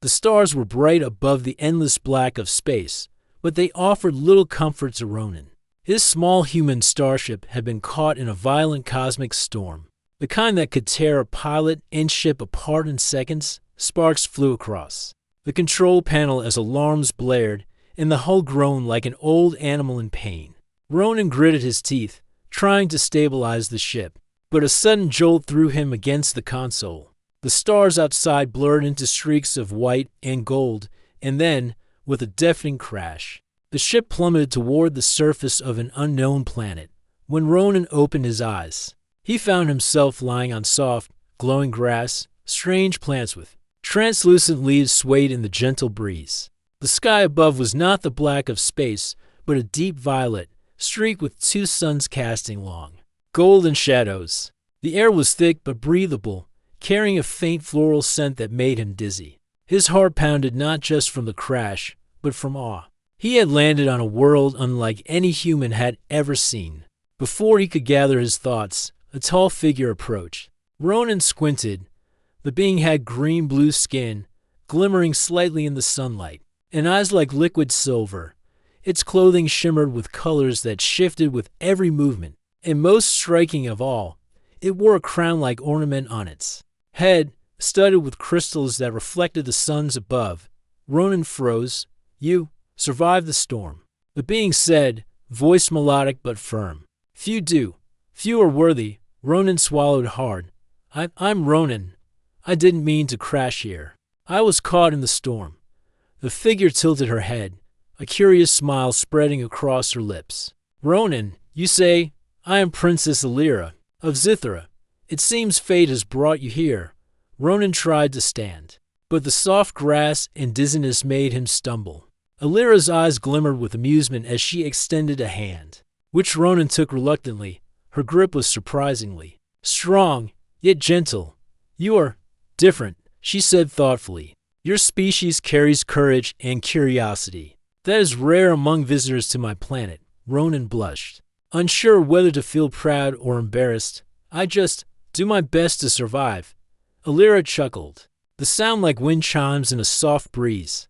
The stars were bright above the endless black of space, but they offered little comfort to Ronan. His small human starship had been caught in a violent cosmic storm, the kind that could tear a pilot and ship apart in seconds. Sparks flew across the control panel as alarms blared, and the hull groaned like an old animal in pain. Ronan gritted his teeth, trying to stabilize the ship, but a sudden jolt threw him against the console. The stars outside blurred into streaks of white and gold, and then, with a deafening crash, the ship plummeted toward the surface of an unknown planet. When Ronan opened his eyes, he found himself lying on soft, glowing grass. Strange plants with translucent leaves swayed in the gentle breeze. The sky above was not the black of space, but a deep violet, streaked with two suns casting long, golden shadows. The air was thick but breathable, carrying a faint floral scent that made him dizzy. His heart pounded not just from the crash, but from awe. He had landed on a world unlike any human had ever seen. Before he could gather his thoughts, a tall figure approached. Ronan squinted. The being had green-blue skin, glimmering slightly in the sunlight, and eyes like liquid silver. Its clothing shimmered with colors that shifted with every movement, and most striking of all, it wore a crown-like ornament on its head, studded with crystals that reflected the suns above. Ronan froze. "You survived the storm," the being said, voice melodic but firm. "Few do. Few are worthy." Ronan swallowed hard. I'm Ronan. I didn't mean to crash here. I was caught in the storm." The figure tilted her head, a curious smile spreading across her lips. "Ronan, you say? I am Princess Alira of Zithra. It seems fate has brought you here." Ronan tried to stand, but the soft grass and dizziness made him stumble. Alira's eyes glimmered with amusement as she extended a hand, which Ronan took reluctantly. Her grip was surprisingly strong, yet gentle. "You are different," she said thoughtfully. "Your species carries courage and curiosity. That is rare among visitors to my planet." Ronan blushed, unsure whether to feel proud or embarrassed. "I just do my best to survive." Alira chuckled, the sound like wind chimes in a soft breeze.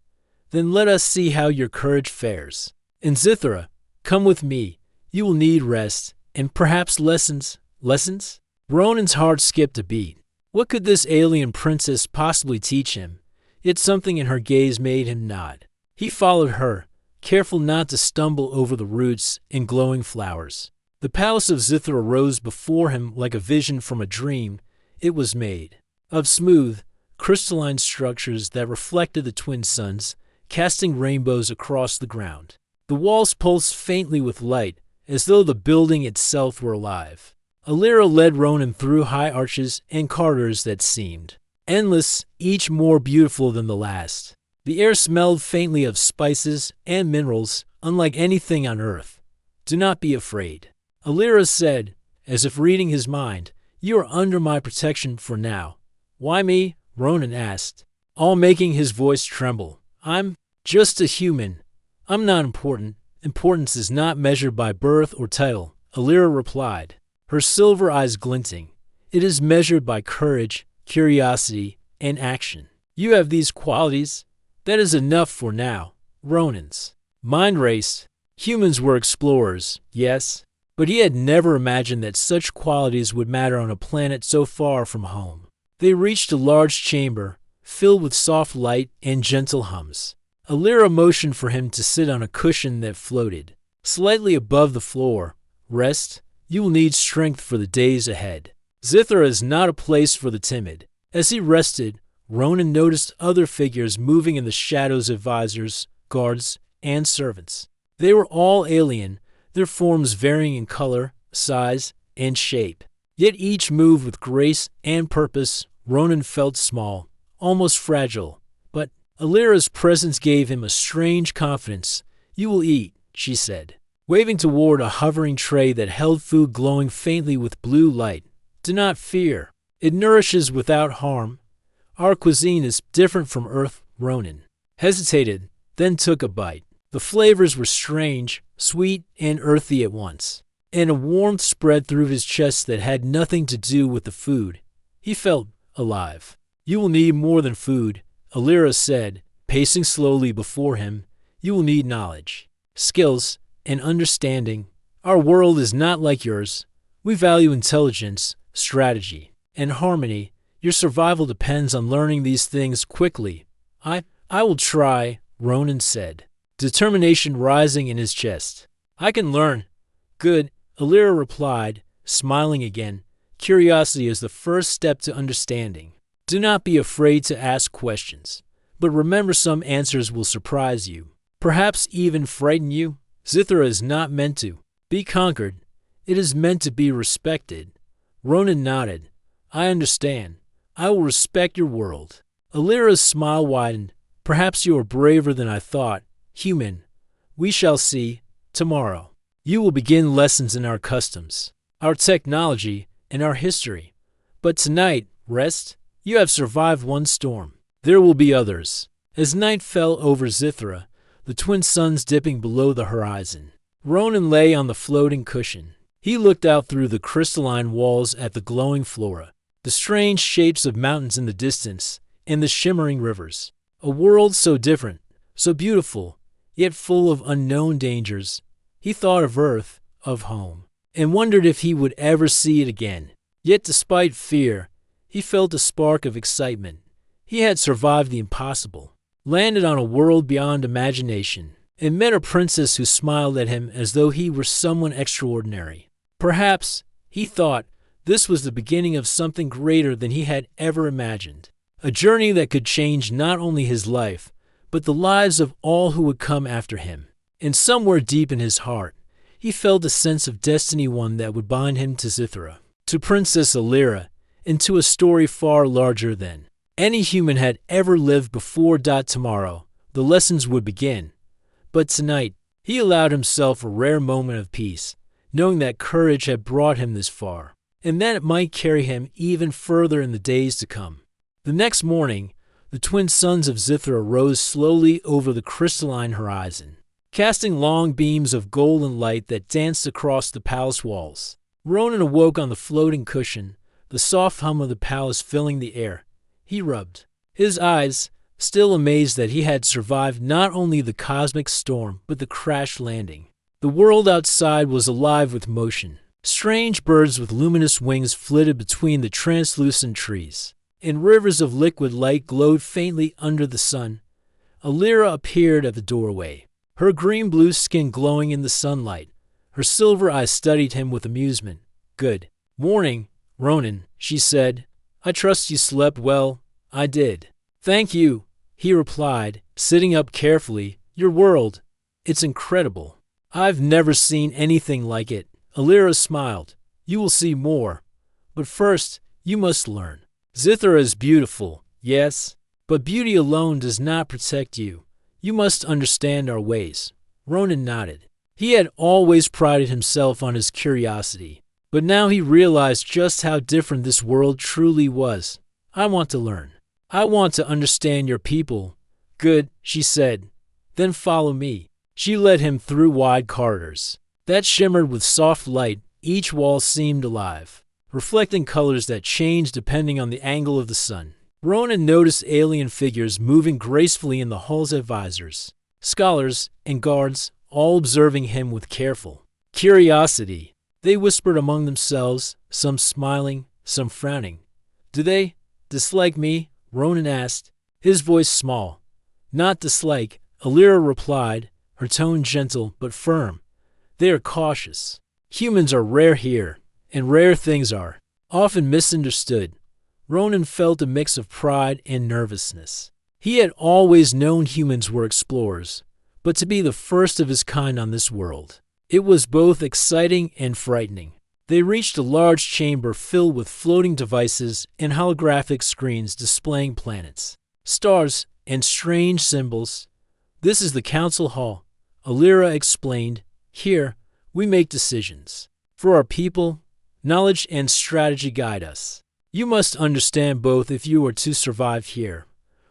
"Then let us see how your courage fares. In Zithra, come with me. You will need rest, and perhaps lessons." "Lessons?" Ronan's heart skipped a beat. What could this alien princess possibly teach him? Yet something in her gaze made him nod. He followed her, careful not to stumble over the roots and glowing flowers. The palace of Zithra rose before him like a vision from a dream. It was made of smooth, crystalline structures that reflected the twin suns, casting rainbows across the ground. The walls pulsed faintly with light, as though the building itself were alive. Alira led Ronan through high arches and corridors that seemed endless, each more beautiful than the last. The air smelled faintly of spices and minerals, unlike anything on Earth. "Do not be afraid," Alira said, as if reading his mind. "You are under my protection for now." "Why me?" Ronan asked, all making his voice tremble. "I'm just a human. I'm not important. Importance is not measured by birth or title," Alira replied, her silver eyes glinting. "It is measured by courage, curiosity, and action. You have these qualities. That is enough for now." Ronan's mind raced. Humans were explorers, yes, but he had never imagined that such qualities would matter on a planet so far from home. They reached a large chamber, filled with soft light and gentle hums. Alira motioned for him to sit on a cushion that floated slightly above the floor. "Rest. You will need strength for the days ahead. Zithra is not a place for the timid." As he rested, Ronan noticed other figures moving in the shadows: advisors, guards, and servants. They were all alien, their forms varying in color, size, and shape. Yet each moved with grace and purpose. Ronan felt small, almost fragile, but Alira's presence gave him a strange confidence. "You will eat," she said, waving toward a hovering tray that held food glowing faintly with blue light. "Do not fear. It nourishes without harm. Our cuisine is different from Earth." Ronan hesitated, then took a bite. The flavors were strange, sweet and earthy at once, and a warmth spread through his chest that had nothing to do with the food. He felt alive. "You will need more than food," Alira said, pacing slowly before him. You will need knowledge, skills, and understanding. Our world is not like yours. We value intelligence, strategy, and harmony. Your survival depends on learning these things quickly. I will try, Ronan said, determination rising in his chest. I can learn. Good, Alira replied, smiling again. Curiosity is the first step to understanding. Do not be afraid to ask questions, but remember some answers will surprise you, perhaps even frighten you. Zithra is not meant to be conquered. It is meant to be respected. Ronan nodded. I understand. I will respect your world. Alira's smile widened. Perhaps you are braver than I thought. Human. We shall see. Tomorrow. You will begin lessons in our customs, our technology, and our history. But tonight, rest. You have survived one storm. There will be others. As night fell over Zithra, the twin suns dipping below the horizon, Ronan lay on the floating cushion. He looked out through the crystalline walls at the glowing flora, the strange shapes of mountains in the distance, and the shimmering rivers. A world so different, so beautiful, yet full of unknown dangers. He thought of Earth, of home, and wondered if he would ever see it again. Yet despite fear, he felt a spark of excitement. He had survived the impossible, landed on a world beyond imagination, and met a princess who smiled at him as though he were someone extraordinary. Perhaps, he thought, this was the beginning of something greater than he had ever imagined. A journey that could change not only his life, but the lives of all who would come after him. And somewhere deep in his heart, he felt a sense of destiny, one that would bind him to Zithra, to Princess Alira, and to a story far larger than any human had ever lived before. Tomorrow, the lessons would begin. But tonight, he allowed himself a rare moment of peace, knowing that courage had brought him this far, and that it might carry him even further in the days to come. The next morning, the twin suns of Zithra rose slowly over the crystalline horizon, casting long beams of golden light that danced across the palace walls. Ronan awoke on the floating cushion, the soft hum of the palace filling the air. He rubbed his eyes, still amazed that he had survived not only the cosmic storm but the crash landing. The world outside was alive with motion. Strange birds with luminous wings flitted between the translucent trees, and rivers of liquid light glowed faintly under the sun. Alira appeared at the doorway, her green-blue skin glowing in the sunlight. Her silver eyes studied him with amusement. Good morning, Ronan, she said. I trust you slept well. I did. Thank you, he replied, sitting up carefully. Your world, it's incredible. I've never seen anything like it. Alira smiled. You will see more. But first, you must learn. Zithra is beautiful, yes, but beauty alone does not protect you. You must understand our ways. Ronan nodded. He had always prided himself on his curiosity, but now he realized just how different this world truly was. I want to learn. I want to understand your people. Good, she said. Then follow me. She led him through wide corridors that shimmered with soft light. Each wall seemed alive, reflecting colors that changed depending on the angle of the sun. Ronan noticed alien figures moving gracefully in the hall's advisors, scholars, and guards, all observing him with careful curiosity. They whispered among themselves, some smiling, some frowning. Do they dislike me? Ronan asked, his voice small. Not dislike, Alira replied, her tone gentle but firm. They are cautious. Humans are rare here, and rare things are often misunderstood. Ronan felt a mix of pride and nervousness. He had always known humans were explorers, but to be the first of his kind on this world, it was both exciting and frightening. They reached a large chamber filled with floating devices and holographic screens displaying planets, stars, and strange symbols. This is the council hall, Alira explained. Here, we make decisions. For our people, knowledge and strategy guide us. You must understand both if you are to survive here.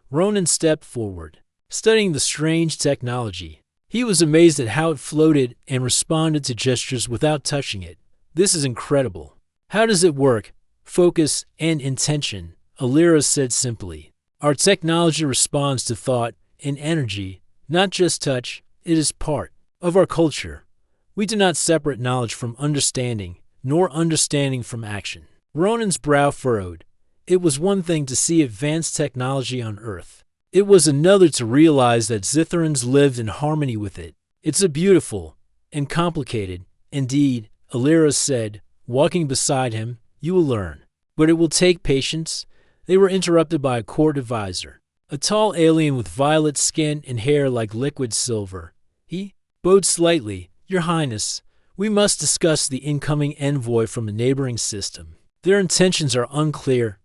Ronan stepped forward, studying the strange technology. He was amazed at how it floated and responded to gestures without touching it. This is incredible. How does it work? Focus and intention, Alira said simply. Our technology responds to thought and energy, not just touch. It is part of our culture. We do not separate knowledge from understanding, nor understanding from action. Ronan's brow furrowed. It was one thing to see advanced technology on Earth. It was another to realize that Zitherans lived in harmony with it. It's a beautiful and complicated. Indeed, Alira said, walking beside him. You will learn. But it will take patience. They were interrupted by a court advisor, a tall alien with violet skin and hair like liquid silver. He bowed slightly. Your Highness, we must discuss the incoming envoy from a neighboring system. Their intentions are unclear.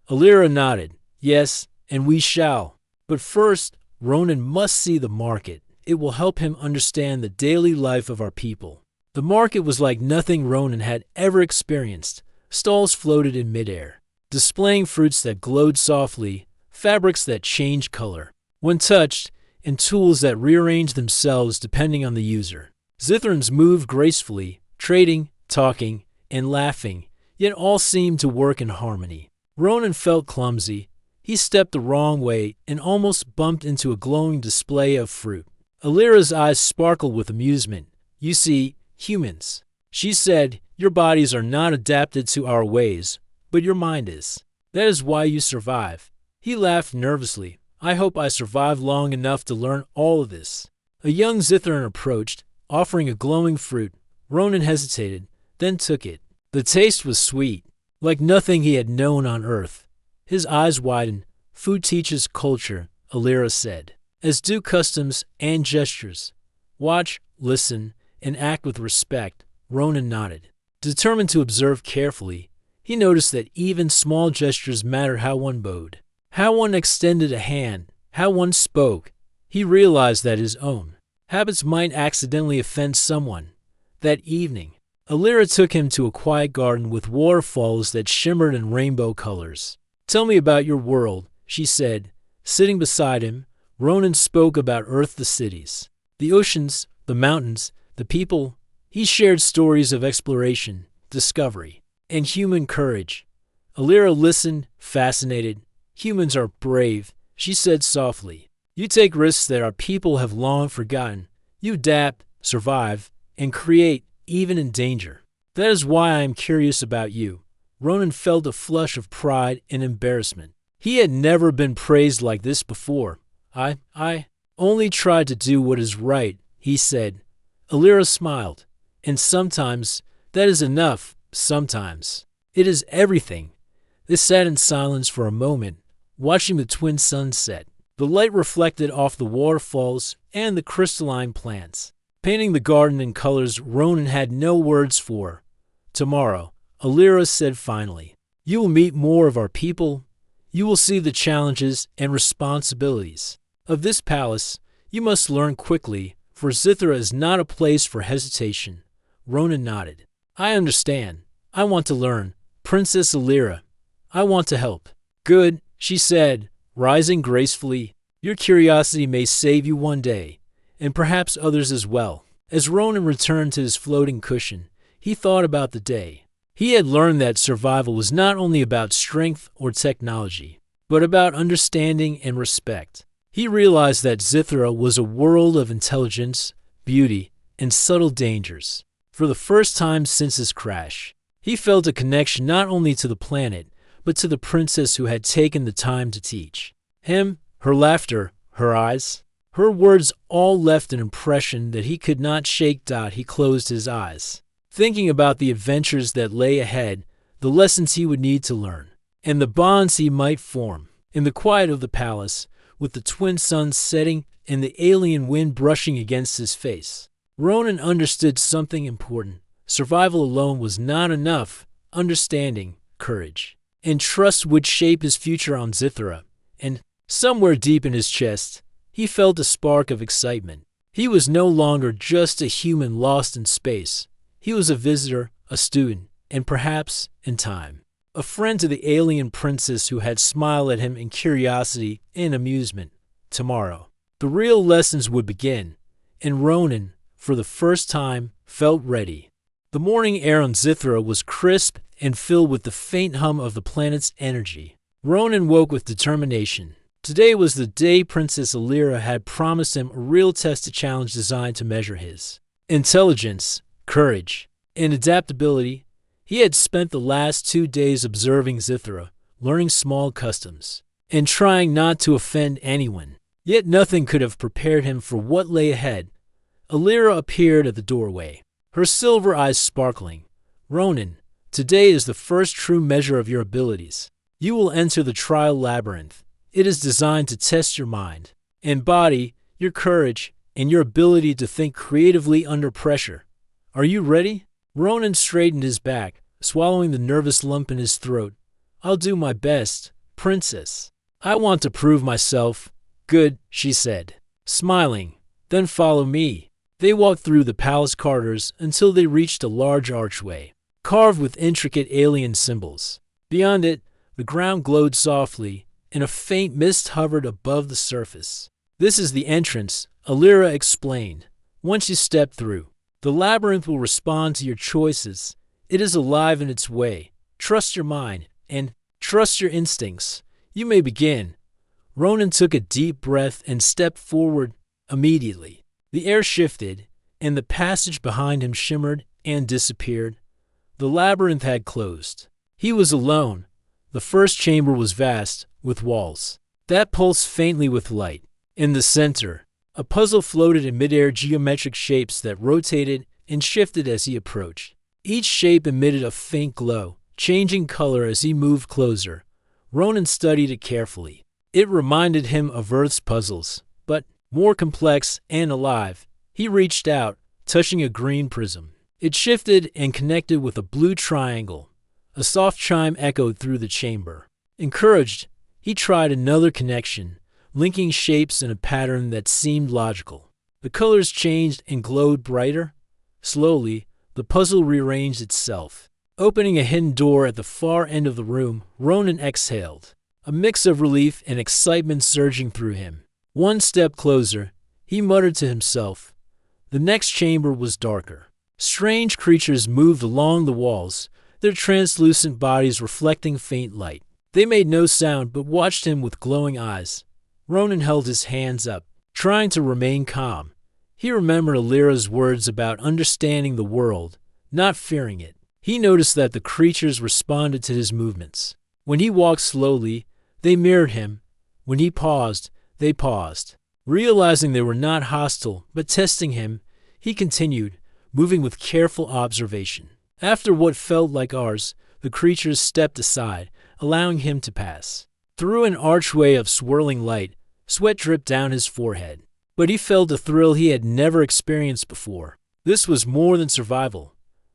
Alira nodded. Yes, and we shall. But first, Ronan must see the market. It will help him understand the daily life of our people. The market was like nothing Ronan had ever experienced. Stalls floated in midair, displaying fruits that glowed softly, fabrics that changed color when touched, and tools that rearranged themselves depending on the user. Zitherans moved gracefully, trading, talking, and laughing, yet all seemed to work in harmony. Ronan felt clumsy. He stepped the wrong way and almost bumped into a glowing display of fruit. Alira's eyes sparkled with amusement. You see, humans, she said, your bodies are not adapted to our ways, but your mind is. That is why you survive. He laughed nervously. I hope I survive long enough to learn all of this. A young Zitheran approached, offering a glowing fruit. Ronan hesitated, then took it. The taste was sweet, like nothing he had known on Earth. His eyes widened. Food teaches culture, Alira said, as do customs and gestures. Watch, listen, and act with respect. Ronan nodded. Determined to observe carefully, he noticed that even small gestures mattered. How one bowed, how one extended a hand, how one spoke. He realized that his own habits might accidentally offend someone. That evening, Alira took him to a quiet garden with waterfalls that shimmered in rainbow colors. Tell me about your world, she said. Sitting beside him, Ronan spoke about Earth, the cities, the oceans, the mountains, the people. He shared stories of exploration, discovery, and human courage. Alira listened, fascinated. Humans are brave, she said softly. You take risks that our people have long forgotten. You adapt, survive, and create, even in danger. That is why I am curious about you. Ronan felt a flush of pride and embarrassment. He had never been praised like this before. I only tried to do what is right, he said. Alira smiled. And sometimes, that is enough. Sometimes, it is everything. They sat in silence for a moment, watching the twin suns set. The light reflected off the waterfalls and the crystalline plants, painting the garden in colors Ronan had no words for. Tomorrow, Alira said finally, you will meet more of our people. You will see the challenges and responsibilities of this palace. You must learn quickly, for Zithra is not a place for hesitation. Ronan nodded. I understand. I want to learn. Princess Alira, I want to help. Good, she said, rising gracefully. Your curiosity may save you one day, and perhaps others as well. As Ronan returned to his floating cushion, he thought about the day. He had learned that survival was not only about strength or technology, but about understanding and respect. He realized that Zithra was a world of intelligence, beauty, and subtle dangers. For the first time since his crash, he felt a connection not only to the planet, but to the princess who had taken the time to teach him. Her laughter, her eyes, her words all left an impression that he could not shake. He closed his eyes, thinking about the adventures that lay ahead, the lessons he would need to learn, and the bonds he might form. In the quiet of the palace, with the twin suns setting and the alien wind brushing against his face, Ronan understood something important. Survival alone was not enough. Understanding, courage, and trust would shape his future on Zithra. And somewhere deep in his chest, he felt a spark of excitement. He was no longer just a human lost in space. He was a visitor, a student, and perhaps, in time, a friend to the alien princess who had smiled at him in curiosity and amusement. Tomorrow, the real lessons would begin, and Ronan, for the first time, felt ready. The morning air on Zithra was crisp and filled with the faint hum of the planet's energy. Ronan woke with determination. Today was the day Princess Alira had promised him a real tested challenge designed to measure his intelligence, courage, and adaptability. He had spent the last 2 days observing Zithra, learning small customs, and trying not to offend anyone. Yet nothing could have prepared him for what lay ahead. Alira appeared at the doorway, her silver eyes sparkling. "Ronan, today is the first true measure of your abilities. You will enter the trial labyrinth. It is designed to test your mind and body, your courage, and your ability to think creatively under pressure. Are you ready?" Ronan straightened his back, swallowing the nervous lump in his throat. "I'll do my best, Princess. I want to prove myself." "Good," she said, smiling. "Then follow me." They walked through the palace corridors until they reached a large archway, carved with intricate alien symbols. Beyond it, the ground glowed softly, and a faint mist hovered above the surface. "This is the entrance," Alira explained. "Once you step through, the labyrinth will respond to your choices. It is alive in its way. Trust your mind, and trust your instincts. You may begin." Ronan took a deep breath and stepped forward immediately. The air shifted, and the passage behind him shimmered and disappeared. The labyrinth had closed. He was alone. The first chamber was vast, with walls that pulsed faintly with light. In the center, a puzzle floated in midair, geometric shapes that rotated and shifted as he approached. Each shape emitted a faint glow, changing color as he moved closer. Ronan studied it carefully. It reminded him of Earth's puzzles, but more complex and alive. He reached out, touching a green prism. It shifted and connected with a blue triangle. A soft chime echoed through the chamber. Encouraged, he tried another connection, linking shapes in a pattern that seemed logical. The colors changed and glowed brighter. Slowly, the puzzle rearranged itself. Opening a hidden door at the far end of the room, Ronan exhaled, a mix of relief and excitement surging through him. One step closer, he muttered to himself. The next chamber was darker. Strange creatures moved along the walls, their translucent bodies reflecting faint light. They made no sound but watched him with glowing eyes. Ronan held his hands up, trying to remain calm. He remembered Alira's words about understanding the world, not fearing it. He noticed that the creatures responded to his movements. When he walked slowly, they mirrored him. When he paused, they paused. Realizing they were not hostile, but testing him, he continued, moving with careful observation. After what felt like hours, the creatures stepped aside, allowing him to pass. Through an archway of swirling light, sweat dripped down his forehead. But he felt a thrill he had never experienced before. This was more than survival.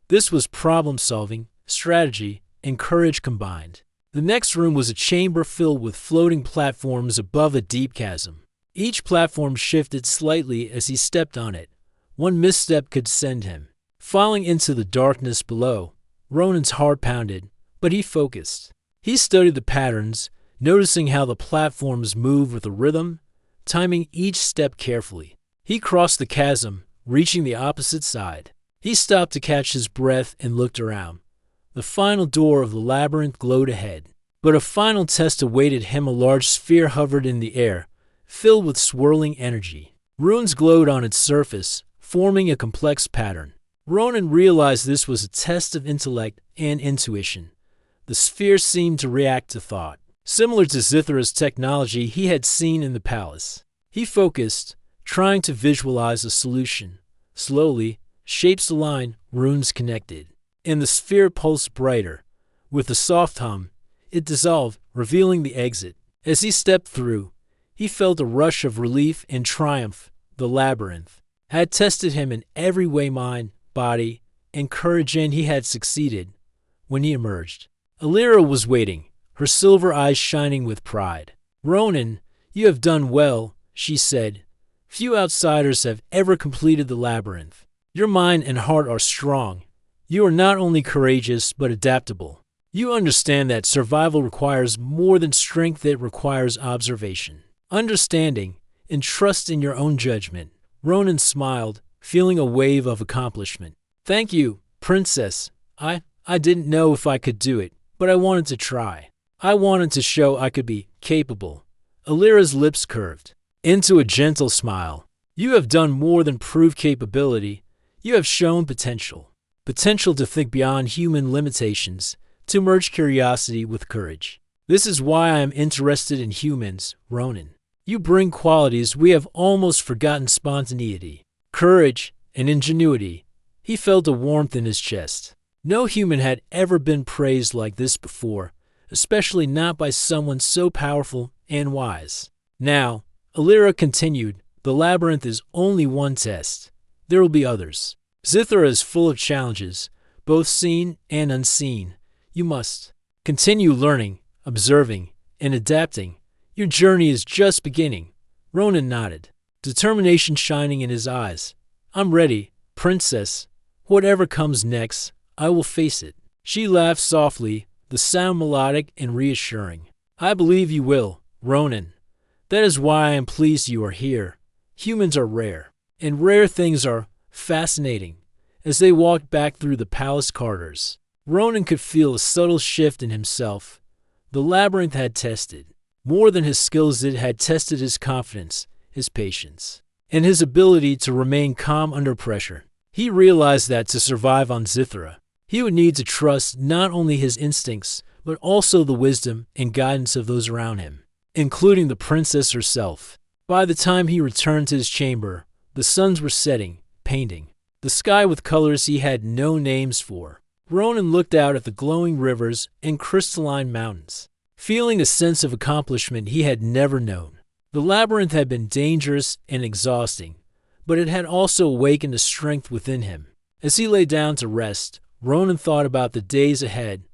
This was problem-solving, strategy, and courage combined. The next room was a chamber filled with floating platforms above a deep chasm. Each platform shifted slightly as he stepped on it. One misstep could send him falling into the darkness below. Ronan's heart pounded, but he focused. He studied the patterns, noticing how the platforms moved with a rhythm, timing each step carefully. He crossed the chasm, reaching the opposite side. He stopped to catch his breath and looked around. The final door of the labyrinth glowed ahead. But a final test awaited him. A large sphere hovered in the air, filled with swirling energy. Runes glowed on its surface, forming a complex pattern. Ronan realized this was a test of intellect and intuition. The sphere seemed to react to thought, similar to Zithra's technology he had seen in the palace. He focused, trying to visualize a solution. Slowly, shapes aligned, runes connected, and the sphere pulsed brighter. With a soft hum, it dissolved, revealing the exit. As he stepped through, he felt a rush of relief and triumph. The labyrinth had tested him in every way, mind, body, and courage, and he had succeeded. When he emerged, Alira was waiting, her silver eyes shining with pride. "Ronan, you have done well," she said. "Few outsiders have ever completed the labyrinth. Your mind and heart are strong. You are not only courageous, but adaptable. You understand that survival requires more than strength, it requires observation, understanding, and trust in your own judgment." Ronan smiled, feeling a wave of accomplishment. "Thank you, Princess. I didn't know if I could do it, but I wanted to try. I wanted to show I could be capable." Alira's lips curved into a gentle smile. You have done more than prove capability. You have shown potential. Potential to think beyond human limitations, to merge curiosity with courage. This is why I am interested in humans, Ronan. You bring qualities we have almost forgotten: spontaneity, courage, and ingenuity. He felt a warmth in his chest. No human had ever been praised like this before, especially not by someone so powerful and wise. Now, Alira continued, the labyrinth is only one test. There will be others. Zithra is full of challenges, both seen and unseen. You must continue learning, observing, and adapting. Your journey is just beginning. Ronan nodded, determination shining in his eyes. I'm ready, princess. Whatever comes next, I will face it. She laughed softly, the sound melodic and reassuring. I believe you will, Ronan. That is why I am pleased you are here. Humans are rare, and rare things are fascinating. As they walked back through the palace corridors, Ronan could feel a subtle shift in himself. The labyrinth had tested. More than his skills, it had tested his confidence, his patience, and his ability to remain calm under pressure. He realized that to survive on Zithra, he would need to trust not only his instincts, but also the wisdom and guidance of those around him, including the princess herself. By the time he returned to his chamber, the suns were setting, painting the sky with colors he had no names for. Ronan looked out at the glowing rivers and crystalline mountains, feeling a sense of accomplishment he had never known. The labyrinth had been dangerous and exhausting, but it had also awakened a strength within him. As he lay down to rest, Ronan thought about the days ahead.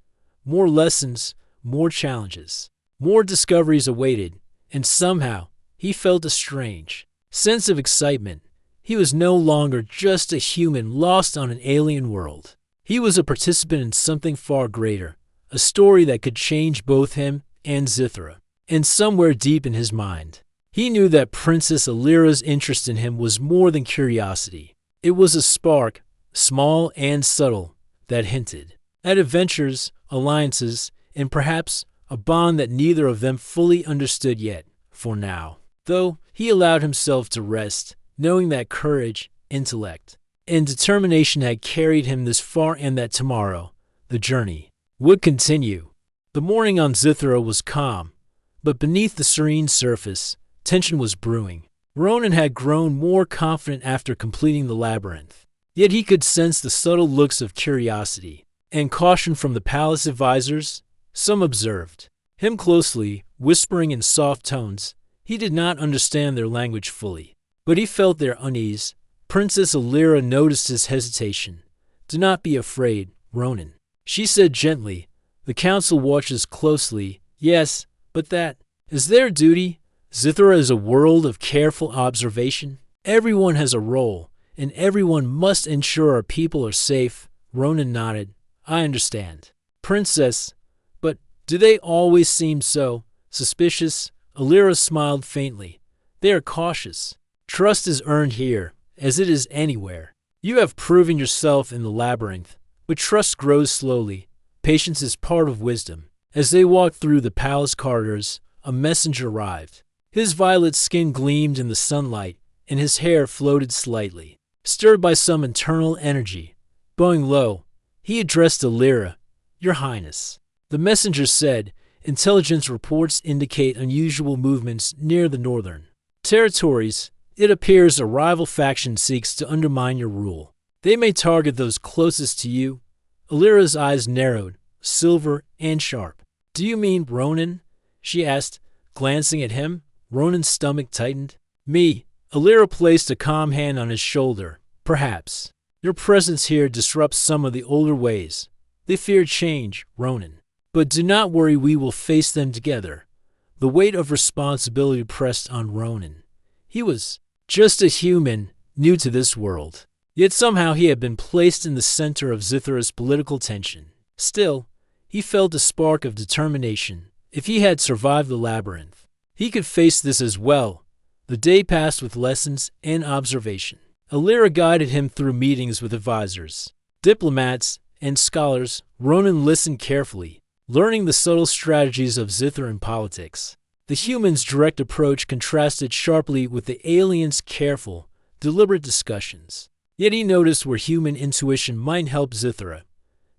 More lessons, more challenges, more discoveries awaited, and somehow he felt a strange sense of excitement. He was no longer just a human lost on an alien world. He was a participant in something far greater, a story that could change both him and Zithra. And somewhere deep in his mind, he knew that Princess Alira's interest in him was more than curiosity. It was a spark, small and subtle, that hinted at adventures, alliances, and perhaps a bond that neither of them fully understood yet, for now. Though he allowed himself to rest, knowing that courage, intellect, and determination had carried him this far, and that tomorrow, the journey would continue. The morning on Zithra was calm, but beneath the serene surface, tension was brewing. Ronan had grown more confident after completing the labyrinth, yet he could sense the subtle looks of curiosity and caution from the palace advisors. Some observed him closely, whispering in soft tones. He did not understand their language fully, but he felt their unease. Princess Alira noticed his hesitation. Do not be afraid, Ronan, she said gently. The council watches closely. Yes, but that is their duty. Zithra is a world of careful observation. Everyone has a role, and everyone must ensure our people are safe. Ronan nodded. I understand, Princess, but do they always seem so suspicious? Alira smiled faintly. They are cautious. Trust is earned here, as it is anywhere. You have proven yourself in the labyrinth, but trust grows slowly. Patience is part of wisdom. As they walked through the palace corridors, a messenger arrived. His violet skin gleamed in the sunlight, and his hair floated slightly, stirred by some internal energy. Bowing low, he addressed Alira. Your Highness, the messenger said, intelligence reports indicate unusual movements near the northern territories. It appears a rival faction seeks to undermine your rule. They may target those closest to you. Alira's eyes narrowed, silver and sharp. Do you mean Ronan? She asked, glancing at him. Ronan's stomach tightened. Me. Alira placed a calm hand on his shoulder. Perhaps. Your presence here disrupts some of the older ways. They fear change, Ronan. But do not worry, we will face them together. The weight of responsibility pressed on Ronan. He was just a human, new to this world. Yet somehow he had been placed in the center of Zithra's political tension. Still, he felt a spark of determination. If he had survived the labyrinth, he could face this as well. The day passed with lessons and observation. Alira guided him through meetings with advisors, diplomats, and scholars. Ronan listened carefully, learning the subtle strategies of Zithran politics. The humans' direct approach contrasted sharply with the aliens' careful, deliberate discussions. Yet he noticed where human intuition might help Zithra.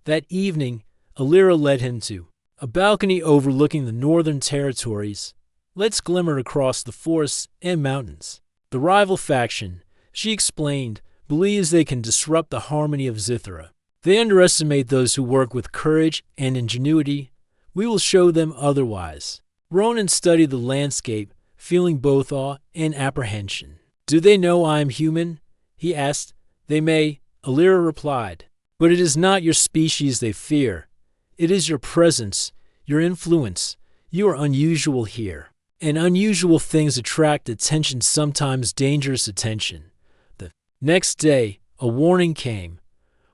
That evening, Alira led him to a balcony overlooking the northern territories. Lights glimmered across the forests and mountains. The rival faction, she explained, believes they can disrupt the harmony of Zithra. They underestimate those who work with courage and ingenuity. We will show them otherwise. Ronan studied the landscape, feeling both awe and apprehension. Do they know I am human? He asked. They may, Alira replied. But it is not your species they fear. It is your presence, your influence. You are unusual here. And unusual things attract attention, sometimes dangerous attention. The next day, a warning came.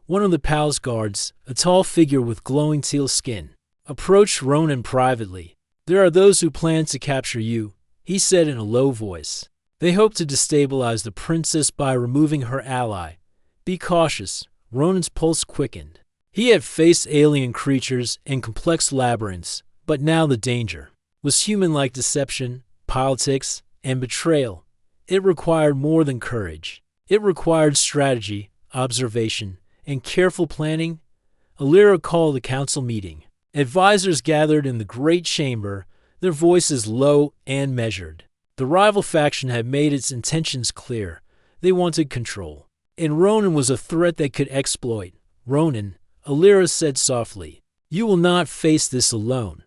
One of the palace guards, a tall figure with glowing teal skin, approached Ronan privately. There are those who plan to capture you, he said in a low voice. They hope to destabilize the princess by removing her ally. Be cautious. Ronan's pulse quickened. He had faced alien creatures and complex labyrinths, but now the danger was human-like deception, politics, and betrayal. It required more than courage. It required strategy, observation, and careful planning. Alira called a council meeting. Advisors gathered in the great chamber, their voices low and measured. The rival faction had made its intentions clear. They wanted control. And Ronan was a threat they could exploit. Ronan, Alira said softly, you will not face this alone.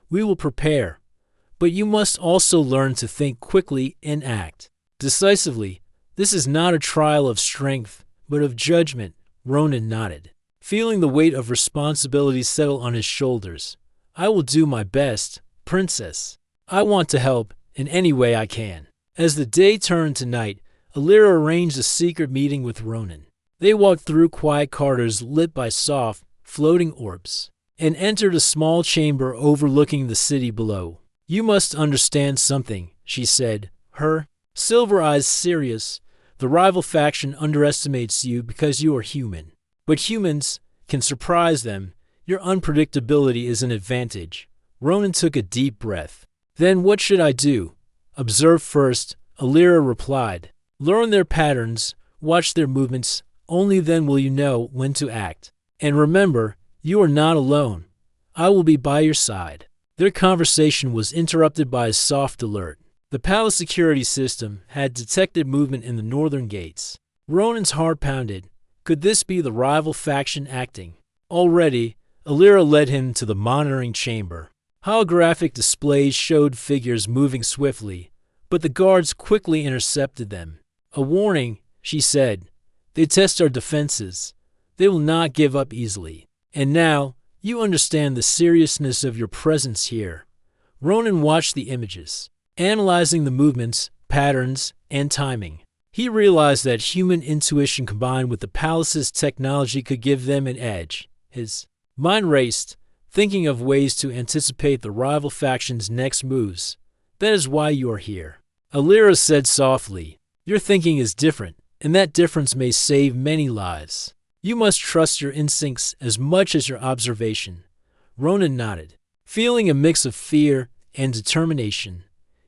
We will prepare. But you must also learn to think quickly and act decisively. This is not a trial of strength, but of judgment. Ronan nodded, feeling the weight of responsibility settle on his shoulders. I will do my best, princess. I want to help in any way I can. As the day turned to night, Alira arranged a secret meeting with Ronan. They walked through quiet corridors lit by soft, floating orbs, and entered a small chamber overlooking the city below. You must understand something, she said, her silver eyes serious. The rival faction underestimates you because you are human. But humans can surprise them. Your unpredictability is an advantage. Ronan took a deep breath. Then what should I do? Observe first, Alira replied. Learn their patterns, watch their movements. Only then will you know when to act. And remember, you are not alone. I will be by your side. Their conversation was interrupted by a soft alert. The palace security system had detected movement in the northern gates. Ronan's heart pounded. Could this be the rival faction acting? Already, Alira led him to the monitoring chamber. Holographic displays showed figures moving swiftly, but the guards quickly intercepted them. A warning, she said. They test our defenses. They will not give up easily. And now, you understand the seriousness of your presence here. Ronan watched the images, analyzing the movements, patterns, and timing. He realized that human intuition combined with the palace's technology could give them an edge. His mind raced, thinking of ways to anticipate the rival faction's next moves. That is why you are here. Alira said softly, your thinking is different, and that difference may save many lives. You must trust your instincts as much as your observation. Ronan nodded, feeling a mix of fear and determination.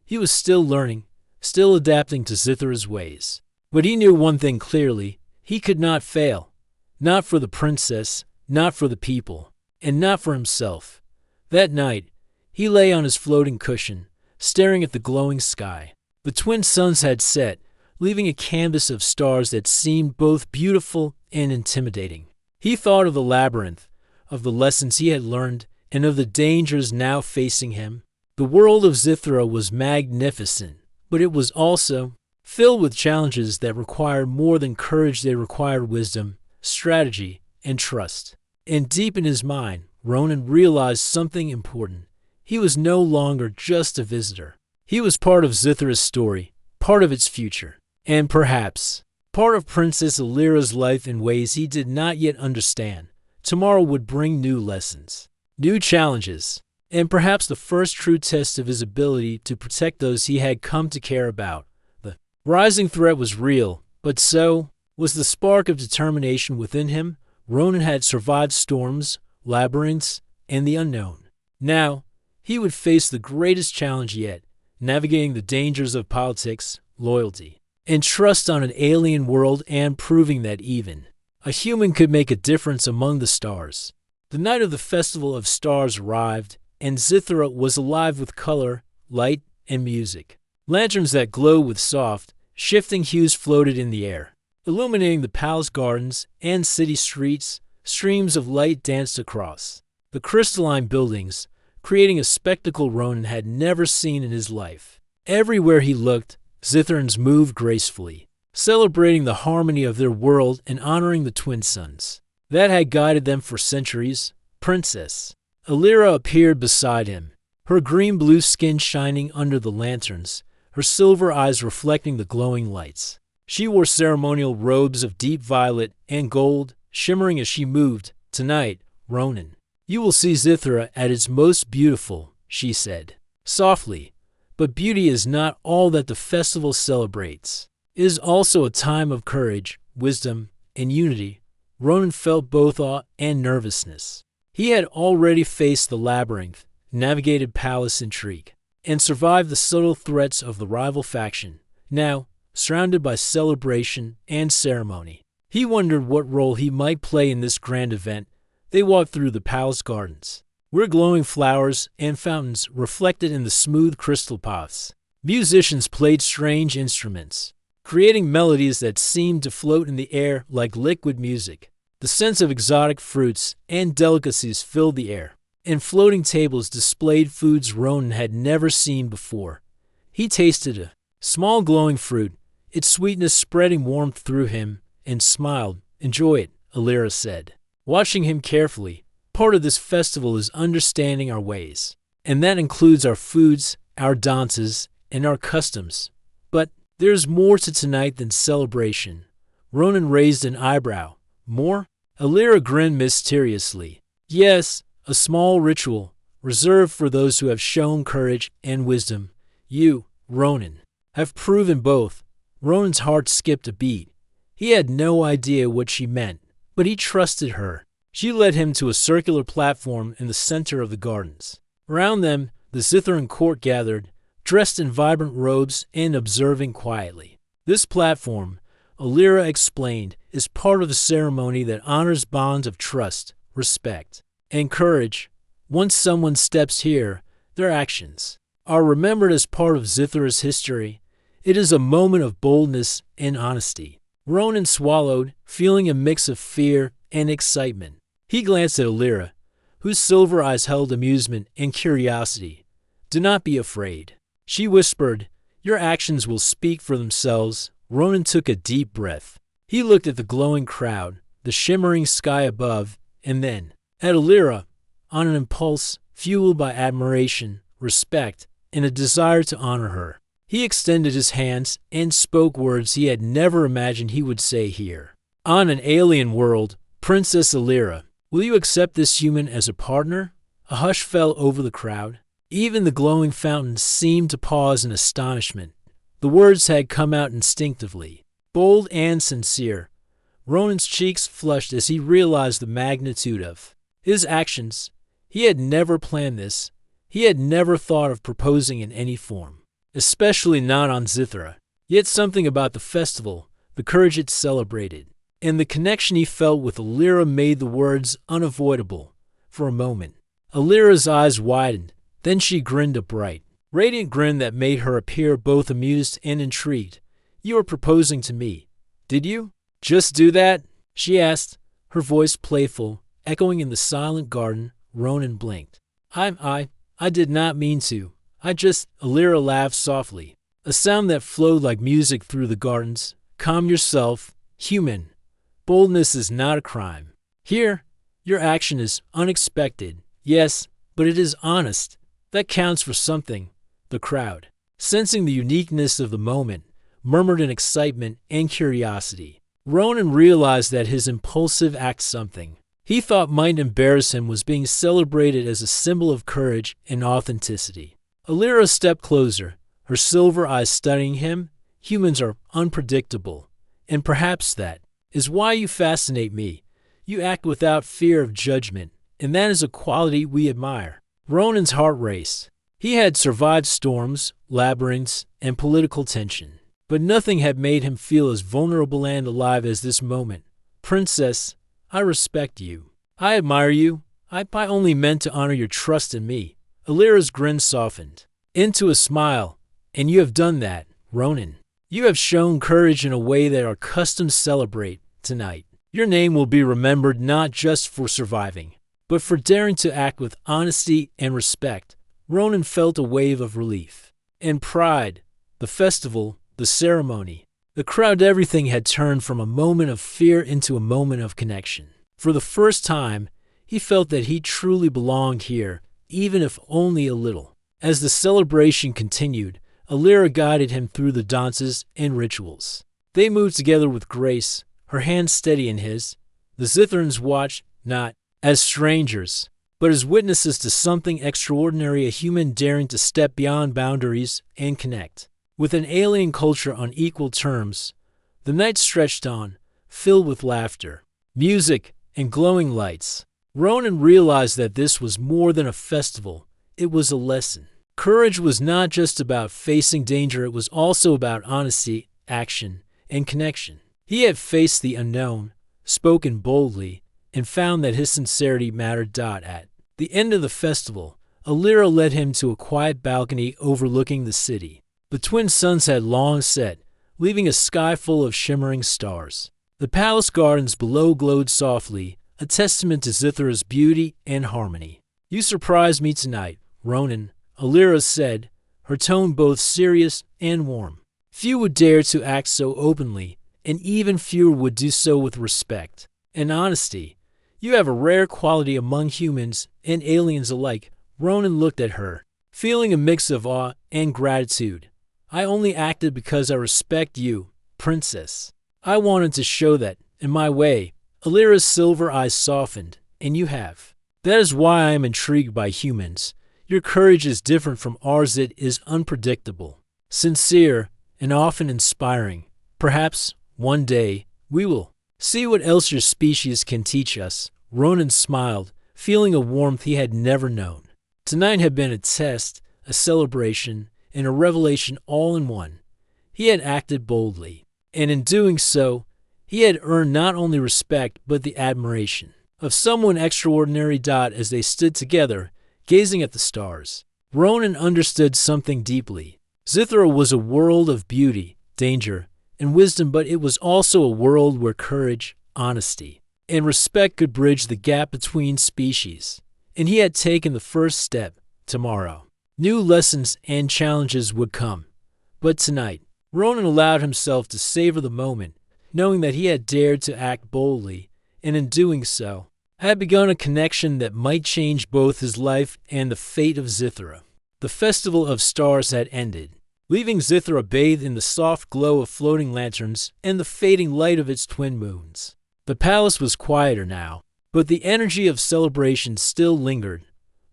He was still learning, still adapting to Zithra's ways. But he knew one thing clearly. He could not fail. Not for the princess, not for the people, and not for himself. That night, he lay on his floating cushion, staring at the glowing sky. The twin suns had set, leaving a canvas of stars that seemed both beautiful and intimidating. He thought of the labyrinth, of the lessons he had learned, and of the dangers now facing him. The world of Zithra was magnificent, but it was also filled with challenges that required more than courage. They required wisdom, strategy, and trust. And deep in his mind, Ronan realized something important. He was no longer just a visitor. He was part of Zithra's story, part of its future, and perhaps part of Princess Alira's life in ways he did not yet understand. Tomorrow would bring new lessons, new challenges, and perhaps the first true test of his ability to protect those he had come to care about. The rising threat was real, but so was the spark of determination within him. Ronan had survived storms, labyrinths, and the unknown. Now, he would face the greatest challenge yet, navigating the dangers of politics, loyalty, and trust on an alien world and proving that even a human could make a difference among the stars. The night of the Festival of Stars arrived, and Zithra was alive with color, light, and music. Lanterns that glowed with soft, shifting hues floated in the air, illuminating the palace gardens and city streets. Streams of light danced across the crystalline buildings, creating a spectacle Ronan had never seen in his life. Everywhere he looked, Zithrans moved gracefully, celebrating the harmony of their world and honoring the twin suns that had guided them for centuries. Princess Alira appeared beside him, her green-blue skin shining under the lanterns, her silver eyes reflecting the glowing lights. She wore ceremonial robes of deep violet and gold, shimmering as she moved. "Tonight, Ronan, you will see Zithra at its most beautiful," she said, softly. "But beauty is not all that the festival celebrates. It is also a time of courage, wisdom, and unity." Ronan felt both awe and nervousness. He had already faced the labyrinth, navigated palace intrigue, and survived the subtle threats of the rival faction. Now, surrounded by celebration and ceremony, he wondered what role he might play in this grand event. They walked through the palace gardens, where glowing flowers and fountains reflected in the smooth crystal pots. Musicians played strange instruments, creating melodies that seemed to float in the air like liquid music. The sense of exotic fruits and delicacies filled the air, and floating tables displayed foods Ronan had never seen before. He tasted a small glowing fruit, its sweetness spreading warmth through him, and smiled. "Enjoy it," Alira said, watching him carefully. "Part of this festival is understanding our ways, and that includes our foods, our dances, and our customs. But there's more to tonight than celebration." Ronan raised an eyebrow. "More?" Alira grinned mysteriously. "Yes, a small ritual, reserved for those who have shown courage and wisdom. You, Ronan, have proven both." Ronan's heart skipped a beat. He had no idea what she meant, but he trusted her. She led him to a circular platform in the center of the gardens. Around them, the Zithran court gathered, dressed in vibrant robes and observing quietly. "This platform," Alira explained, "is part of the ceremony that honors bonds of trust, respect, and courage. Once someone steps here, their actions are remembered as part of Zithra's history. It is a moment of boldness and honesty." Ronan swallowed, feeling a mix of fear and excitement. He glanced at Alira, whose silver eyes held amusement and curiosity. "Do not be afraid," she whispered. "Your actions will speak for themselves." Ronan took a deep breath. He looked at the glowing crowd, the shimmering sky above, and then at Alira. On an impulse, fueled by admiration, respect, and a desire to honor her, he extended his hands and spoke words he had never imagined he would say here. "On an alien world, Princess Alira, will you accept this human as a partner?" A hush fell over the crowd. Even the glowing fountains seemed to pause in astonishment. The words had come out instinctively, bold and sincere. Ronan's cheeks flushed as he realized the magnitude of his actions. He had never planned this. He had never thought of proposing in any form, especially not on Zithra. Yet something about the festival, the courage it celebrated, and the connection he felt with Alira made the words unavoidable. For a moment, Alira's eyes widened, then she grinned a bright, radiant grin that made her appear both amused and intrigued. "You are proposing to me, did you?" "Just do that?" she asked, her voice playful, echoing in the silent garden. Ronan blinked. I did not mean to. Alira laughed softly, a sound that flowed like music through the gardens. "Calm yourself, human. Boldness is not a crime. Here, your action is unexpected, yes, but it is honest. That counts for something." The crowd, sensing the uniqueness of the moment, murmured in excitement and curiosity. Ronan realized that his impulsive act, something he thought might embarrass him, was being celebrated as a symbol of courage and authenticity. Alira stepped closer, her silver eyes studying him. "Humans are unpredictable, and perhaps that is why you fascinate me. You act without fear of judgment, and that is a quality we admire." Ronan's heart raced. He had survived storms, labyrinths, and political tension, but nothing had made him feel as vulnerable and alive as this moment. Princess, I respect you. I admire you. I only meant to honor your trust in me. Alira's grin softened into a smile. And you have done that, Ronan. You have shown courage in a way that our customs celebrate tonight. Your name will be remembered not just for surviving, but for daring to act with honesty and respect. Ronan felt a wave of relief and pride. The festival, the ceremony, the crowd, everything had turned from a moment of fear into a moment of connection. For the first time, he felt that he truly belonged here, even if only a little. As the celebration continued, Alira guided him through the dances and rituals. They moved together with grace, her hand steady in his. The Zithrans watched, not as strangers, but as witnesses to something extraordinary, a human daring to step beyond boundaries and connect with an alien culture on equal terms. The night stretched on, filled with laughter, music, and glowing lights. Ronan realized that this was more than a festival. It was a lesson. Courage was not just about facing danger, it was also about honesty, action, and connection. He had faced the unknown, spoken boldly, and found that his sincerity mattered. At the end of the festival, Alira led him to a quiet balcony overlooking the city. The twin suns had long set, leaving a sky full of shimmering stars. The palace gardens below glowed softly, a testament to Zithra's beauty and harmony. You surprised me tonight, Ronan, Alira said, her tone both serious and warm. Few would dare to act so openly, and even fewer would do so with respect and honesty. You have a rare quality among humans and aliens alike. Ronan looked at her, feeling a mix of awe and gratitude. I only acted because I respect you, Princess. I wanted to show that, in my way. Alira's silver eyes softened, and you have. That is why I am intrigued by humans. Your courage is different from ours. It is unpredictable, sincere, and often inspiring. Perhaps, one day, we will see what else your species can teach us. Ronan smiled, feeling a warmth he had never known. Tonight had been a test, a celebration, and a revelation all in one. He had acted boldly, and in doing so, he had earned not only respect but the admiration of someone extraordinary. As they stood together, gazing at the stars, Ronan understood something deeply. Zithra was a world of beauty, danger, and wisdom, but it was also a world where courage, honesty, and respect could bridge the gap between species. And he had taken the first step. Tomorrow, new lessons and challenges would come. But tonight, Ronan allowed himself to savor the moment, knowing that he had dared to act boldly, and in doing so, had begun a connection that might change both his life and the fate of Zithra. The Festival of Stars had ended, leaving Zithra bathed in the soft glow of floating lanterns and the fading light of its twin moons. The palace was quieter now, but the energy of celebration still lingered.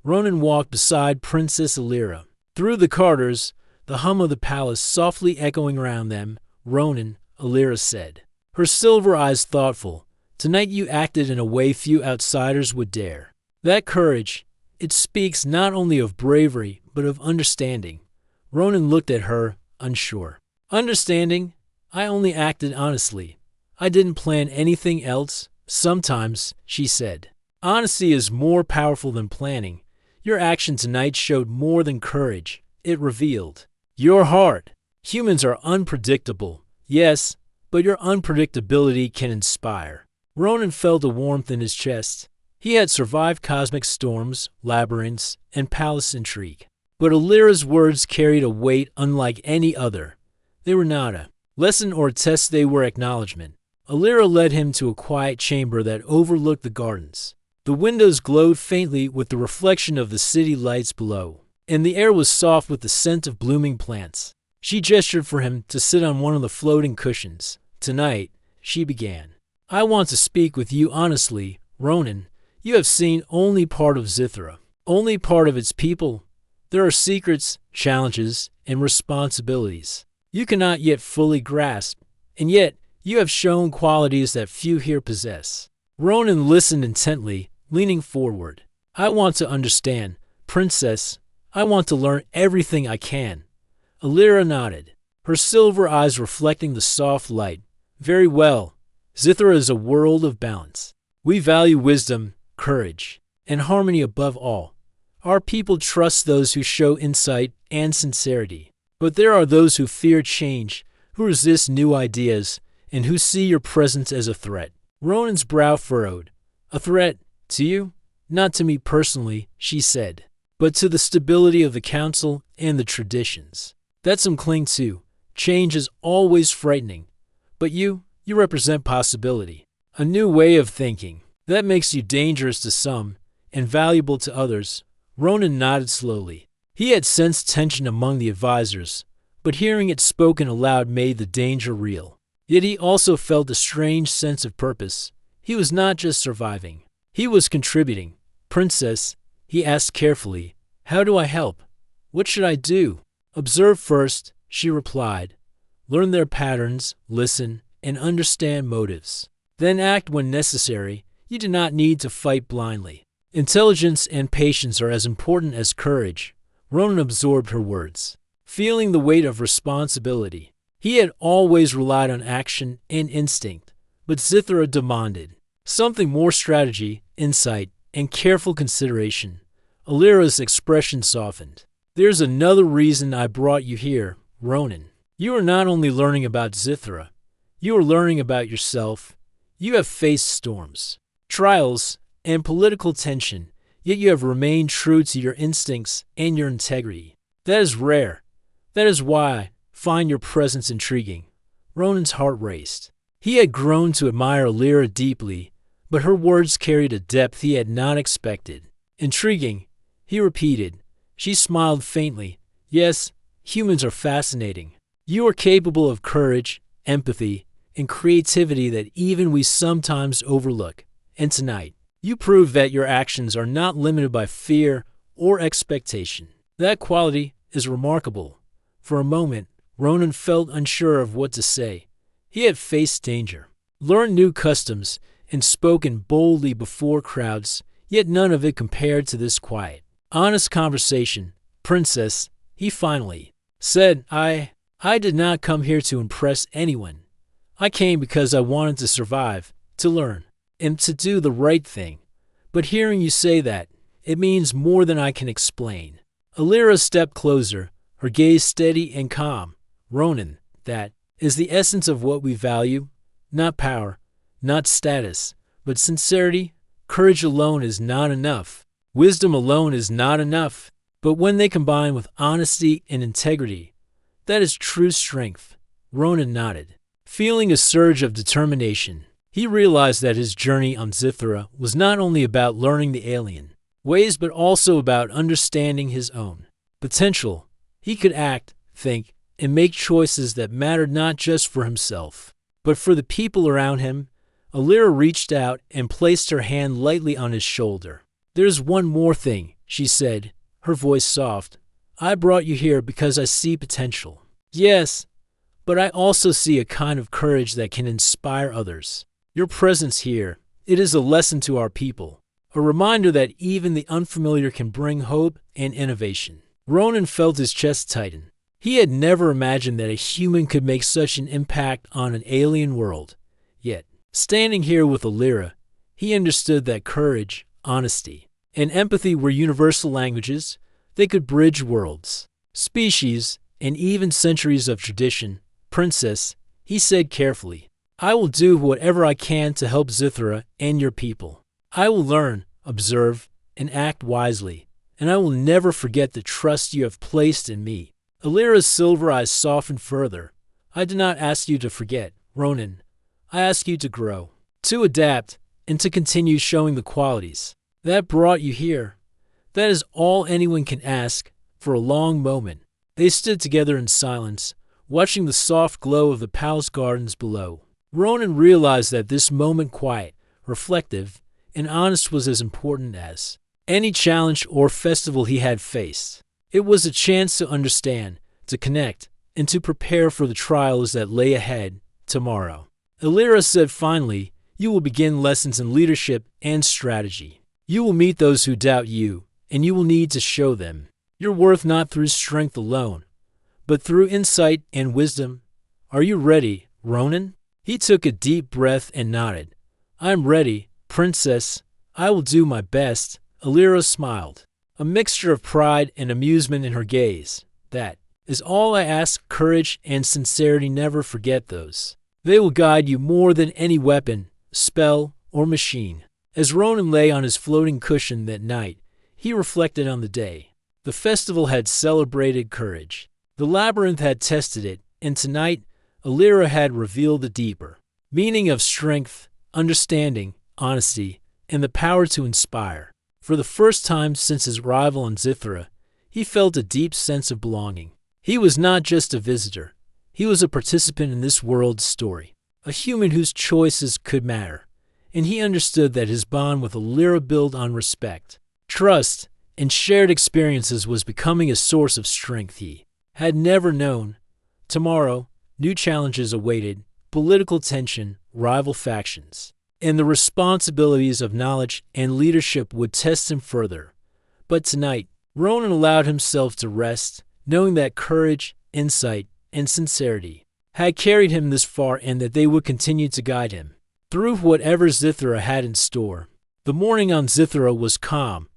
Ronan walked beside Princess Alira. Through the corridors, the hum of the palace softly echoing around them. Ronan, Alira said, her silver eyes thoughtful. Tonight you acted in a way few outsiders would dare. That courage, it speaks not only of bravery, but of understanding. Ronan looked at her, unsure. Understanding? I only acted honestly. I didn't plan anything else. Sometimes, she said. Honesty is more powerful than planning. Your action tonight showed more than courage. It revealed your heart. Humans are unpredictable, yes, but your unpredictability can inspire. Ronan felt a warmth in his chest. He had survived cosmic storms, labyrinths, and palace intrigue. But Alira's words carried a weight unlike any other. They were not a lesson or a test, they were acknowledgement. Alira led him to a quiet chamber that overlooked the gardens. The windows glowed faintly with the reflection of the city lights below, and the air was soft with the scent of blooming plants. She gestured for him to sit on one of the floating cushions. Tonight, she began. I want to speak with you honestly, Ronan. You have seen only part of Zithra, only part of its people. There are secrets, challenges, and responsibilities you cannot yet fully grasp, and yet you have shown qualities that few here possess. Ronan listened intently, leaning forward. I want to understand, Princess, I want to learn everything I can. Alira nodded, her silver eyes reflecting the soft light. Very well. Zithra is a world of balance. We value wisdom, courage, and harmony above all. Our people trust those who show insight and sincerity. But there are those who fear change, who resist new ideas, and who see your presence as a threat. Ronan's brow furrowed. A threat to you? Not to me personally, she said, but to the stability of the council and the traditions that some cling to. Change is always frightening, but you represent possibility, a new way of thinking. That makes you dangerous to some and valuable to others. Ronan nodded slowly. He had sensed tension among the advisors, but hearing it spoken aloud made the danger real. Yet he also felt a strange sense of purpose. He was not just surviving. He was contributing. Princess, he asked carefully, how do I help? What should I do? Observe first, she replied. Learn their patterns, listen, and understand motives. Then act when necessary. You do not need to fight blindly. Intelligence and patience are as important as courage. Ronan absorbed her words, feeling the weight of responsibility. He had always relied on action and instinct, but Zithra demanded something more: strategy, insight, and careful consideration. Alira's expression softened. There's another reason I brought you here, Ronan. You are not only learning about Zithra, you are learning about yourself. You have faced storms, trials, and political tension, yet you have remained true to your instincts and your integrity. That is rare. That is why I find your presence intriguing. Ronan's heart raced. He had grown to admire Alira deeply, but her words carried a depth he had not expected. Intriguing, he repeated. She smiled faintly. Yes, humans are fascinating. You are capable of courage, empathy, and creativity that even we sometimes overlook. And tonight, you prove that your actions are not limited by fear or expectation. That quality is remarkable. For a moment, Ronan felt unsure of what to say. He had faced danger, learned new customs, and spoken boldly before crowds, yet none of it compared to this quiet, honest conversation. Princess, he finally said, I did not come here to impress anyone. I came because I wanted to survive, to learn, and to do the right thing. But hearing you say that, it means more than I can explain. Alira stepped closer, her gaze steady and calm. Ronan, that is the essence of what we value. Not power, not status, but sincerity. Courage alone is not enough. Wisdom alone is not enough. But when they combine with honesty and integrity, that is true strength. Ronan nodded, feeling a surge of determination. He realized that his journey on Zithra was not only about learning the alien ways, but also about understanding his own potential. He could act, think, and make choices that mattered not just for himself, but for the people around him. Alira reached out and placed her hand lightly on his shoulder. There's one more thing, she said, her voice soft. I brought you here because I see potential. Yes, but I also see a kind of courage that can inspire others. Your presence here, it is a lesson to our people, a reminder that even the unfamiliar can bring hope and innovation. Ronan felt his chest tighten. He had never imagined that a human could make such an impact on an alien world. Yet, standing here with Alira, he understood that courage, honesty, and empathy were universal languages. They could bridge worlds, species, and even centuries of tradition. Princess, he said carefully, I will do whatever I can to help Zithra and your people. I will learn, observe, and act wisely, and I will never forget the trust you have placed in me. Alira's silver eyes softened further. I did not ask you to forget, Ronan. I ask you to grow, to adapt, and to continue showing the qualities that brought you here. That is all anyone can ask. For a long moment, they stood together in silence, watching the soft glow of the palace gardens below. Ronan realized that this moment, quiet, reflective, and honest, was as important as any challenge or festival he had faced. It was a chance to understand, to connect, and to prepare for the trials that lay ahead tomorrow. Alira said finally, you will begin lessons in leadership and strategy. You will meet those who doubt you, and you will need to show them your worth not through strength alone, but through insight and wisdom. Are you ready, Ronan? He took a deep breath and nodded. I'm ready, Princess. I will do my best. Alira smiled, a mixture of pride and amusement in her gaze. That is all I ask. Courage and sincerity, never forget those. They will guide you more than any weapon, spell, or machine. As Ronan lay on his floating cushion that night, he reflected on the day. The festival had celebrated courage. The labyrinth had tested it, and tonight, Alira had revealed the deeper meaning of strength, understanding, honesty, and the power to inspire. For the first time since his arrival on Zithra, he felt a deep sense of belonging. He was not just a visitor. He was a participant in this world's story, a human whose choices could matter. And he understood that his bond with Alira, built on respect, trust, and shared experiences, was becoming a source of strength he had never known. Tomorrow, new challenges awaited: political tension, rival factions, and the responsibilities of knowledge and leadership would test him further. But tonight, Ronan allowed himself to rest, knowing that courage, insight, and sincerity had carried him this far, and that they would continue to guide him through whatever Zithra had in store. The morning on Zithra was calm,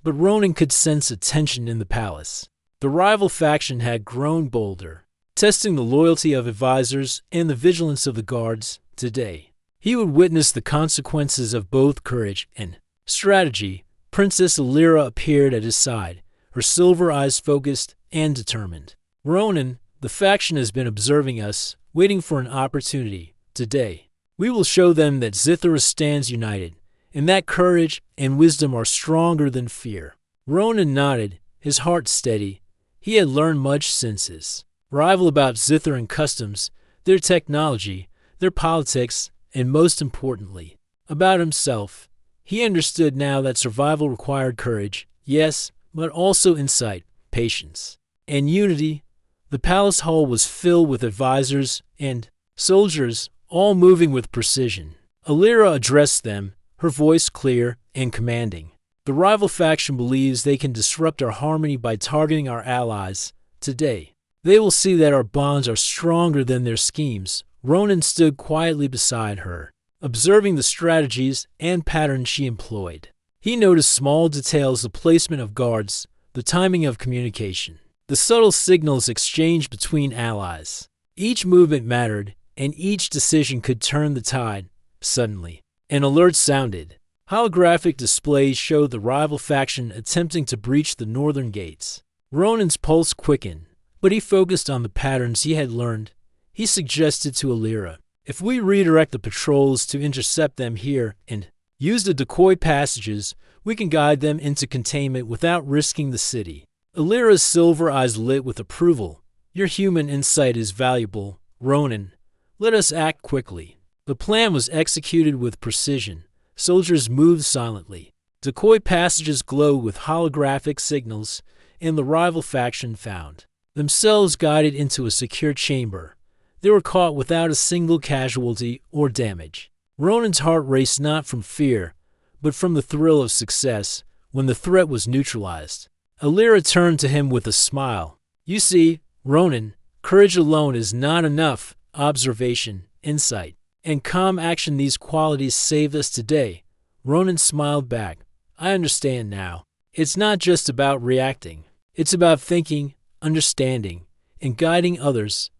but Ronan could sense a tension in the palace. The rival faction had grown bolder, testing the loyalty of advisors and the vigilance of the guards. Today, he would witness the consequences of both courage and strategy. Princess Alira appeared at his side, her silver eyes focused and determined. Ronan, the faction has been observing us, waiting for an opportunity. Today, we will show them that Zithra stands united, and that courage and wisdom are stronger than fear. Ronan nodded, his heart steady. He had learned much since his rival about Zithran customs, their technology, their politics, and most importantly, about himself. He understood now that survival required courage, yes, but also insight, patience, and unity. The palace hall was filled with advisors and soldiers, all moving with precision. Alira addressed them, her voice clear and commanding. The rival faction believes they can disrupt our harmony by targeting our allies. Today, they will see that our bonds are stronger than their schemes. Ronan stood quietly beside her, observing the strategies and patterns she employed. He noticed small details: the placement of guards, the timing of communication, the subtle signals exchanged between allies. Each movement mattered, and each decision could turn the tide. Suddenly, an alert sounded. Holographic displays showed the rival faction attempting to breach the northern gates. Ronan's pulse quickened, but he focused on the patterns he had learned. He suggested to Alira, if we redirect the patrols to intercept them here and use the decoy passages, we can guide them into containment without risking the city. Alira's silver eyes lit with approval. Your human insight is valuable, Ronan. Let us act quickly. The plan was executed with precision. Soldiers moved silently. Decoy passages glowed with holographic signals, and the rival faction found themselves guided into a secure chamber. They were caught without a single casualty or damage. Ronan's heart raced, not from fear, but from the thrill of success. When the threat was neutralized, Alira turned to him with a smile. You see, Ronan, courage alone is not enough. Observation, insight, and calm action, these qualities saved us today. Ronan smiled back. I understand now. It's not just about reacting. It's about thinking, understanding, and guiding others.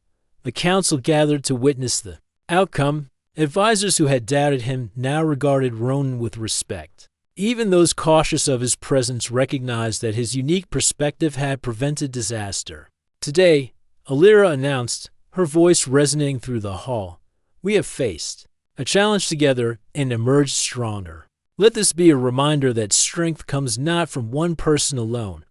The council gathered to witness the outcome. Advisors who had doubted him now regarded Ronan with respect. Even those cautious of his presence recognized that his unique perspective had prevented disaster. Today, Alira announced, her voice resonating through the hall, we have faced a challenge together and emerged stronger. Let this be a reminder that strength comes not from one person alone,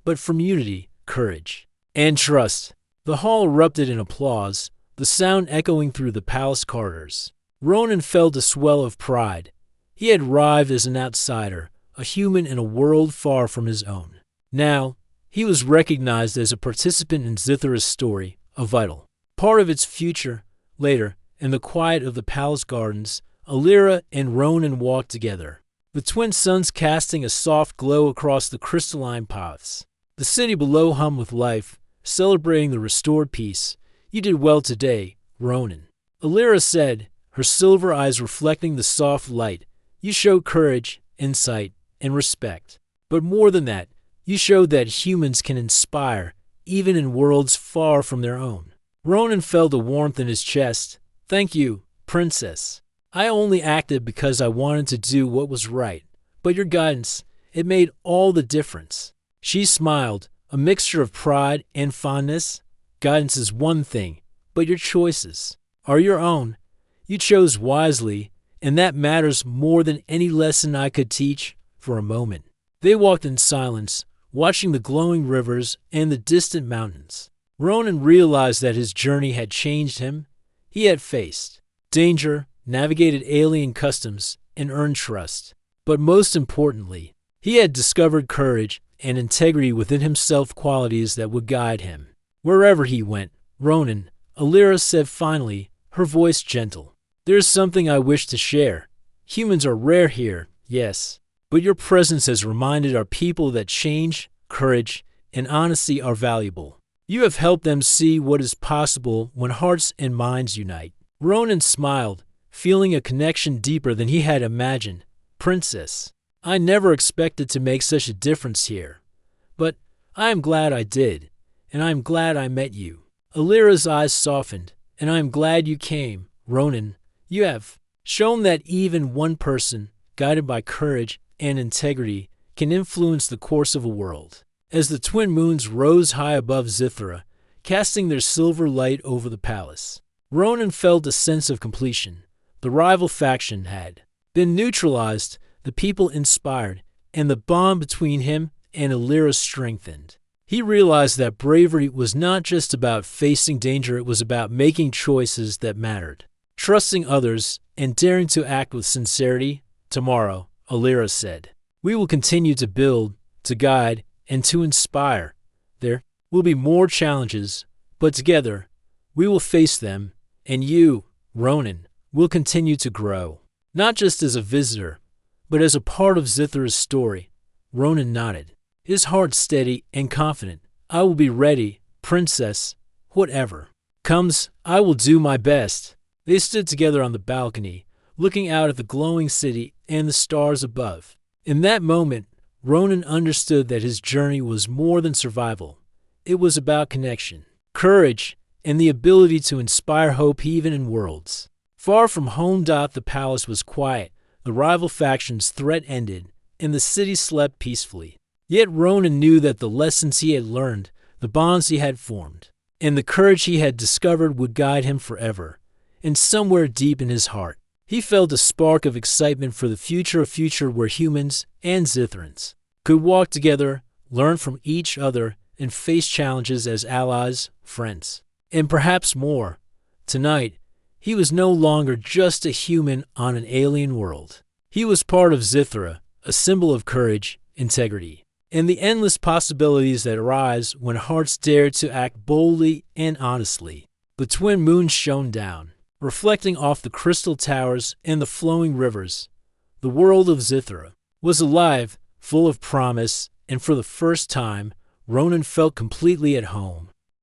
but from unity, courage, and trust. The hall erupted in applause, the sound echoing through the palace corridors. Ronan felt a swell of pride. He had arrived as an outsider, a human in a world far from his own. Now, he was recognized as a participant in Zithra's story, a vital part of its future. Later, in the quiet of the palace gardens, Alira and Ronan walked together. The the twin suns casting a soft glow across the crystalline paths. The city below hummed with life, celebrating the restored peace. "You did well today, Ronan," Alira said, her silver eyes reflecting the soft light. "You showed courage, insight, and respect. But more than that, you showed that humans can inspire, even in worlds far from their own." Ronan felt a warmth in his chest. "Thank you, Princess. I only acted because I wanted to do what was right. But your guidance, it made all the difference." She smiled, a mixture of pride and fondness. "Guidance is one thing, but your choices are your own. You chose wisely, and that matters more than any lesson I could teach." For a moment, they walked in silence, watching the glowing rivers and the distant mountains. Ronan realized that his journey had changed him. He had faced danger, navigated alien customs, and earned trust. But most importantly, he had discovered courage and integrity within himself, qualities that would guide him wherever he went. "Ronan," Alira said finally, her voice gentle, "there's something I wish to share. Humans are rare here, yes, but your presence has reminded our people that change, courage, and honesty are valuable. You have helped them see what is possible when hearts and minds unite." Ronan smiled, feeling a connection deeper than he had imagined. "Princess, I never expected to make such a difference here. But I am glad I did, and I am glad I met you." Alira's eyes softened. "And I am glad you came, Ronan. You have shown that even one person, guided by courage and integrity, can influence the course of a world." As the twin moons rose high above Zithra, casting their silver light over the palace, Ronan felt a sense of completion. The rival faction had been neutralized, the people inspired, and the bond between him and Alira strengthened. He realized that bravery was not just about facing danger, it was about making choices that mattered, trusting others, and daring to act with sincerity. "Tomorrow," Alira said, "we will continue to build, to guide, and to inspire. There will be more challenges, but together we will face them, and you, Ronan, will continue to grow, not just as a visitor, but as a part of Zithra's story." Ronan nodded, his heart steady and confident. "I will be ready, Princess. Whatever comes, I will do my best." They stood together on the balcony, looking out at the glowing city and the stars above. In that moment, Ronan understood that his journey was more than survival. It was about connection, courage, and the ability to inspire hope even in worlds far from home. The palace was quiet, the rival faction's threat ended, and the city slept peacefully. Yet Ronan knew that the lessons he had learned, the bonds he had formed, and the courage he had discovered would guide him forever. And somewhere deep in his heart, he felt a spark of excitement for the future, a future where humans and Zithrans could walk together, learn from each other, and face challenges as allies, friends, and perhaps more. Tonight, he was no longer just a human on an alien world. He was part of Zithra, a symbol of courage, integrity, and the endless possibilities that arise when hearts dare to act boldly and honestly. The twin moons shone down, reflecting off the crystal towers and the flowing rivers. The world of Zithra was alive, full of promise, and for the first time, Ronan felt completely at home.